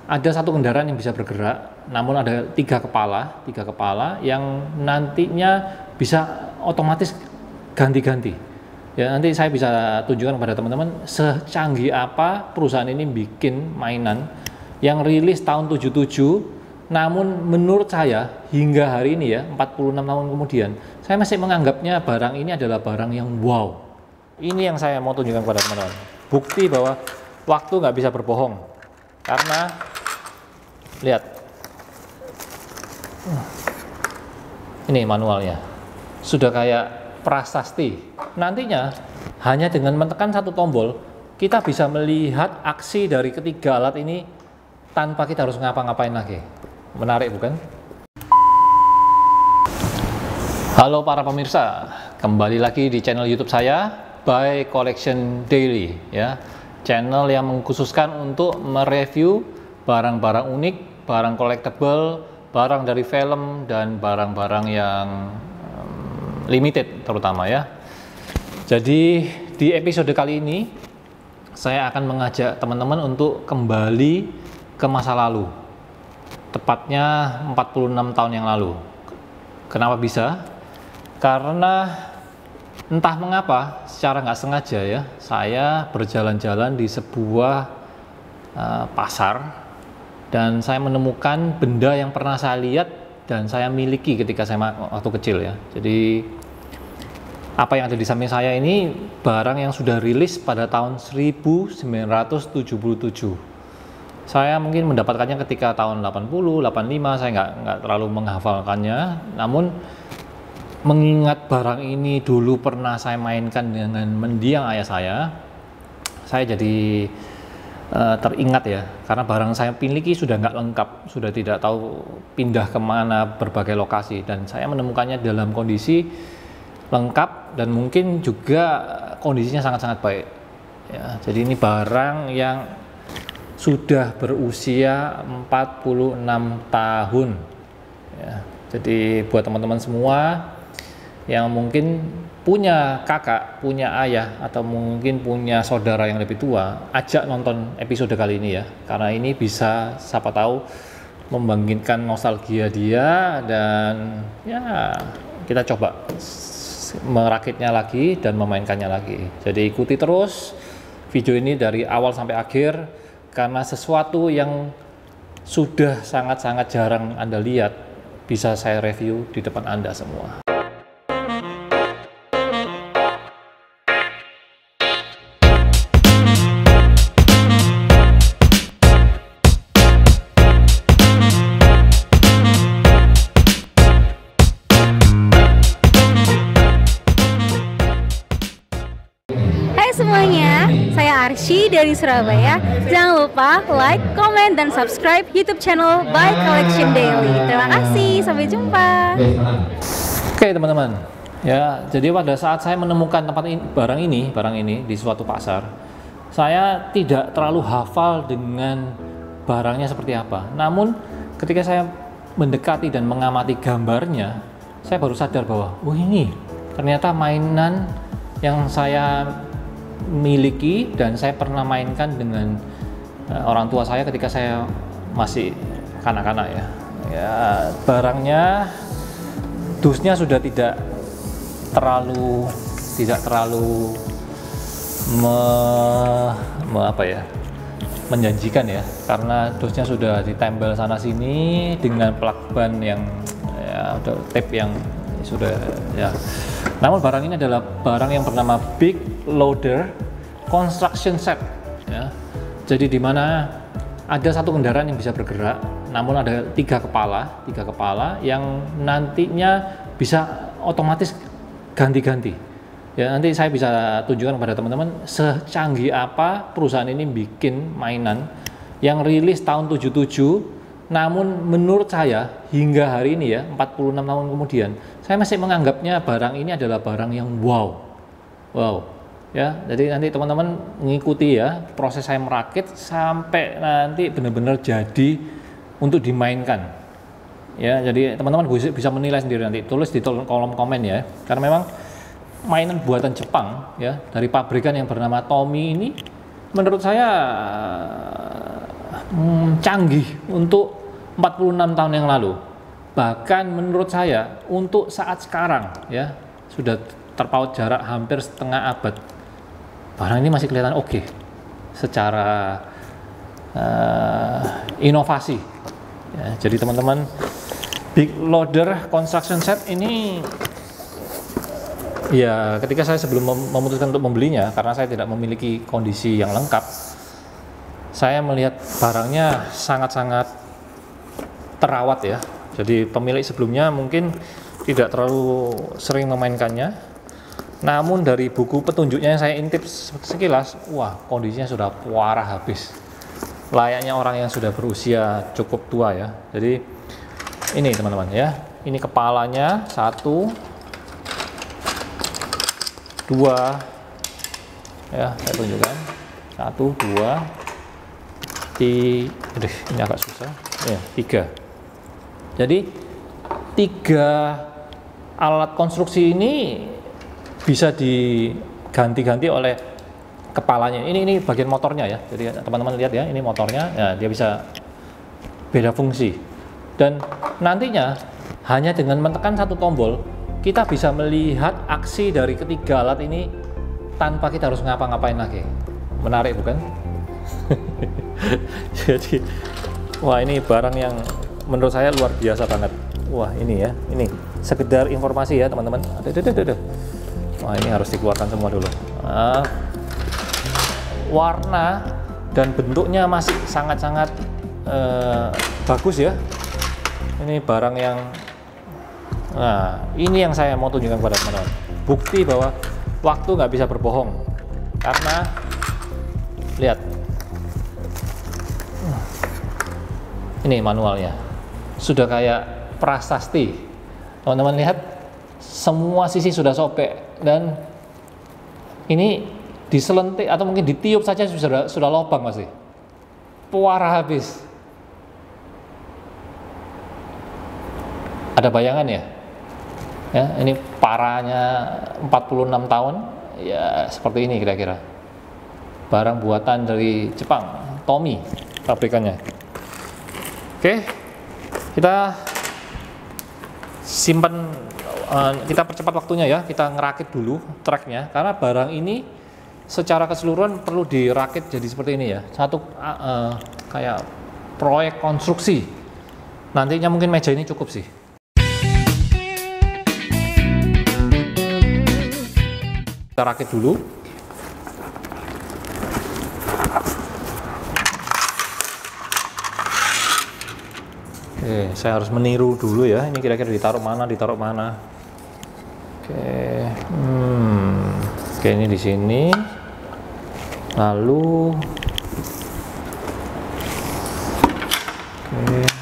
ada satu kendaraan yang bisa bergerak, namun ada tiga kepala yang nantinya bisa otomatis ganti-ganti. Ya, nanti saya bisa tunjukkan kepada teman-teman secanggih apa perusahaan ini bikin mainan yang rilis tahun 77, namun menurut saya hingga hari ini ya, 46 tahun kemudian, saya masih menganggapnya barang ini adalah barang yang wow. Ini yang saya mau tunjukkan kepada teman-teman. Bukti bahwa waktu nggak bisa berbohong. Karena lihat, ini manualnya sudah kayak prasasti. Nantinya hanya dengan menekan satu tombol kita bisa melihat aksi dari ketiga alat ini tanpa kita harus ngapa-ngapain lagi. Menarik bukan? Halo para pemirsa, kembali lagi di channel YouTube saya By Collection Daily ya. Channel yang mengkhususkan untuk mereview barang-barang unik, barang collectible, barang dari film, dan barang-barang yang limited terutama ya. Jadi di episode kali ini saya akan mengajak teman-teman untuk kembali ke masa lalu, tepatnya 46 tahun yang lalu. Kenapa bisa? Karena entah mengapa secara nggak sengaja ya, saya berjalan-jalan di sebuah pasar dan saya menemukan benda yang pernah saya lihat dan saya miliki ketika saya waktu kecil ya. Jadi apa yang ada di samping saya ini barang yang sudah rilis pada tahun 1977. Saya mungkin mendapatkannya ketika tahun 80, 85, saya nggak terlalu menghafalkannya. Namun mengingat barang ini dulu pernah saya mainkan dengan mendiang ayah saya jadi teringat ya, karena barang saya miliki sudah nggak lengkap, sudah tidak tahu pindah kemana berbagai lokasi, dan saya menemukannya dalam kondisi lengkap dan mungkin juga kondisinya sangat-sangat baik ya. Jadi ini barang yang sudah berusia 46 tahun ya. Jadi buat teman-teman semua yang mungkin punya kakak, punya ayah, atau mungkin punya saudara yang lebih tua, ajak nonton episode kali ini ya, karena ini bisa siapa tahu membangkitkan nostalgia dia, dan ya kita coba merakitnya lagi dan memainkannya lagi. Jadi ikuti terus video ini dari awal sampai akhir, karena sesuatu yang sudah sangat-sangat jarang Anda lihat bisa saya review di depan Anda semua. Semuanya, saya Arsy dari Surabaya. Jangan lupa like, comment, dan subscribe YouTube channel By Collection Daily. Terima kasih, sampai jumpa. Oke teman-teman, ya jadi pada saat saya menemukan barang ini di suatu pasar, saya tidak terlalu hafal dengan barangnya seperti apa. Namun ketika saya mendekati dan mengamati gambarnya, saya baru sadar bahwa, ini ternyata mainan yang saya miliki dan saya pernah mainkan dengan orang tua saya ketika saya masih kanak-kanak ya. Ya, barangnya dusnya sudah tidak terlalu menjanjikan ya, karena dusnya sudah ditempel sana sini dengan plakban yang ya, tape yang sudah ya. Namun barang ini adalah barang yang bernama Big Loader Construction Set ya. Jadi di mana ada satu kendaraan yang bisa bergerak, namun ada tiga kepala yang nantinya bisa otomatis ganti-ganti. Ya, nanti saya bisa tunjukkan kepada teman-teman secanggih apa perusahaan ini bikin mainan yang rilis tahun 77. Namun menurut saya hingga hari ini ya, 46 tahun kemudian, saya masih menganggapnya barang ini adalah barang yang wow ya. Jadi nanti teman-teman mengikuti ya proses saya merakit sampai nanti benar-benar jadi untuk dimainkan ya. Jadi teman-teman bisa menilai sendiri, nanti tulis di kolom komen ya, karena memang mainan buatan Jepang ya, dari pabrikan yang bernama Tommy ini menurut saya canggih untuk 46 tahun yang lalu. Bahkan menurut saya untuk saat sekarang ya, sudah terpaut jarak hampir setengah abad, barang ini masih kelihatan oke secara inovasi ya. Jadi teman-teman, Big Loader Construction Set ini ya, ketika saya sebelum memutuskan untuk membelinya, karena saya tidak memiliki kondisi yang lengkap, saya melihat barangnya sangat-sangat terawat ya. Jadi pemilik sebelumnya mungkin tidak terlalu sering memainkannya, namun dari buku petunjuknya yang saya intip sekilas, wah kondisinya sudah parah habis, layaknya orang yang sudah berusia cukup tua ya. Jadi ini teman-teman ya, ini kepalanya 1, 2 ya, saya tunjukkan 1, 2, 3, ini agak susah ya, 3. Jadi 3 alat konstruksi ini bisa diganti-ganti oleh kepalanya. Ini bagian motornya ya. Jadi teman-teman lihat ya, ini motornya ya, dia bisa beda fungsi. Dan nantinya hanya dengan menekan satu tombol, kita bisa melihat aksi dari ketiga alat ini tanpa kita harus ngapa-ngapain lagi. Menarik bukan? Jadi wah, ini barang yang menurut saya luar biasa banget. Wah, ini ya, ini sekedar informasi ya teman-teman. Wah, ini harus dikeluarkan semua dulu. Warna dan bentuknya masih sangat-sangat bagus ya. Ini barang yang, nah ini yang saya mau tunjukkan kepada teman-teman, bukti bahwa waktu nggak bisa berbohong. Karena lihat, ini manualnya sudah kayak prasasti. Teman-teman lihat, semua sisi sudah sobek, dan ini diselentik atau mungkin ditiup saja sudah lubang masih puara habis. Ada bayangan ya? Ya, ini parahnya 46 tahun ya, seperti ini kira-kira. Barang buatan dari Jepang, Tomy pabrikannya. Oke, kita simpan, kita percepat waktunya ya, kita ngerakit dulu treknya, karena barang ini secara keseluruhan perlu dirakit jadi seperti ini ya, satu kayak proyek konstruksi. Nantinya mungkin meja ini cukup sih. Kita rakit dulu. Oke, saya harus meniru dulu ya, ini kira-kira ditaruh mana. Oke, ini di sini. Lalu oke.